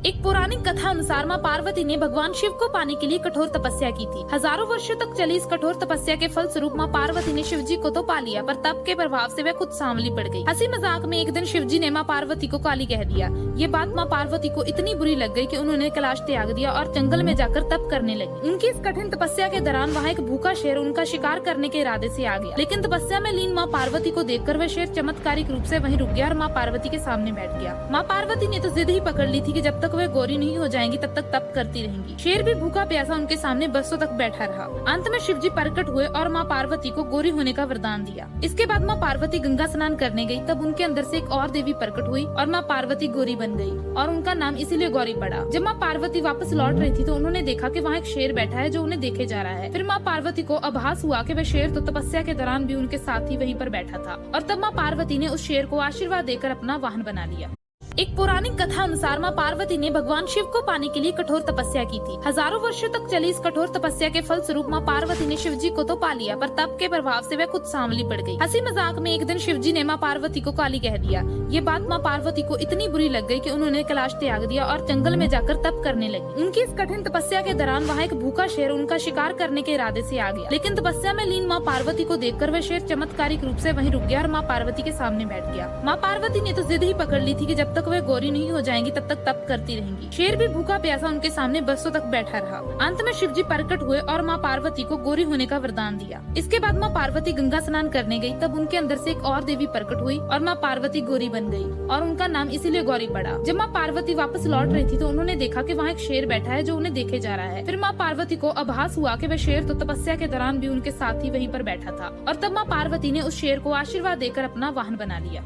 एक पौराणिक कथा अनुसार माँ पार्वती ने भगवान शिव को पाने के लिए कठोर तपस्या की थी। हजारों वर्षों तक चली इस कठोर तपस्या के फल स्वरूप माँ पार्वती ने शिव जी को तो पा लिया, पर तप के प्रभाव से वह खुद सांवली पड़ गई। हंसी मजाक में एक दिन शिव जी ने माँ पार्वती को काली कह दिया। ये बात माँ पार्वती को इतनी बुरी लग गई कि उन्होंने कैलाश त्याग दिया और जंगल में जाकर तप करने लगी। उनकी इस कठिन तपस्या के दौरान वहाँ एक भूखा शेर उनका शिकार करने के इरादे से आ गया, लेकिन तपस्या में लीन माँ पार्वती को देखकर वह शेर चमत्कारिक रूप से वहीं रुक गया और माँ पार्वती के सामने बैठ गया। माँ पार्वती ने तो जिद ही पकड़ ली थी कि जब तक वह गौरी नहीं हो जाएंगी तब तक तप करती रहेंगी। शेर भी भूखा प्यासा उनके सामने बरसों तक बैठा रहा। अंत में शिव जी प्रकट हुए और माँ पार्वती को गौरी होने का वरदान दिया। इसके बाद माँ पार्वती गंगा स्नान करने गई, तब उनके अंदर से एक और देवी प्रकट हुई और माँ पार्वती गौरी बन गई और उनका नाम इसीलिए गौरी पड़ा। जब माँ पार्वती वापस लौट रही थी तो उन्होंने देखा कि वहाँ एक शेर बैठा है जो उन्हें देखे जा रहा है। फिर माँ पार्वती को आभास हुआ कि वह शेर तो तपस्या के दौरान भी उनके साथ ही वहीं पर बैठा था, और तब माँ पार्वती ने उस शेर को आशीर्वाद देकर अपना वाहन बना लिया। एक पौराणिक कथा अनुसार माँ पार्वती ने भगवान शिव को पाने के लिए कठोर तपस्या की थी। हजारों वर्षों तक चली इस कठोर तपस्या के फल स्वरूप माँ पार्वती ने शिव जी को तो पा लिया, पर तप के प्रभाव से वह खुद सांवली पड़ गई। हंसी मजाक में एक दिन शिव जी ने माँ पार्वती को काली कह दिया। ये बात माँ पार्वती को इतनी बुरी लग गई कि उन्होंने कैलाश त्याग दिया और जंगल में जाकर तप करने लगी। उनकी इस कठिन तपस्या के दौरान वहाँ एक भूखा शेर उनका शिकार करने के इरादे से आ गया, लेकिन तपस्या में लीन माँ पार्वती को देखकर वह शेर चमत्कारिक रूप से वहीं रुक गया और माँ पार्वती के सामने बैठ गया। माँ पार्वती ने तो जिद ही पकड़ ली थी कि जब तक वह गौरी नहीं हो जाएंगी तब तक तप करती रहेंगी। शेर भी भूखा प्यासा उनके सामने बरसों तक बैठा रहा। अंत में शिव जी प्रकट हुए और माँ पार्वती को गौरी होने का वरदान दिया। इसके बाद माँ पार्वती गंगा स्नान करने गई, तब उनके अंदर से एक और देवी प्रकट हुई और माँ पार्वती गौरी बन गई और उनका नाम इसीलिए गौरी पड़ा। जब माँ पार्वती वापस लौट रही थी तो उन्होंने देखा कि वहाँ एक शेर बैठा है जो उन्हें देखे जा रहा है। फिर माँ पार्वती को आभास हुआ कि वह शेर तो तपस्या के दौरान भी उनके साथ ही वहीं पर बैठा था, और तब माँ पार्वती ने उस शेर को आशीर्वाद देकर अपना वाहन बना लिया।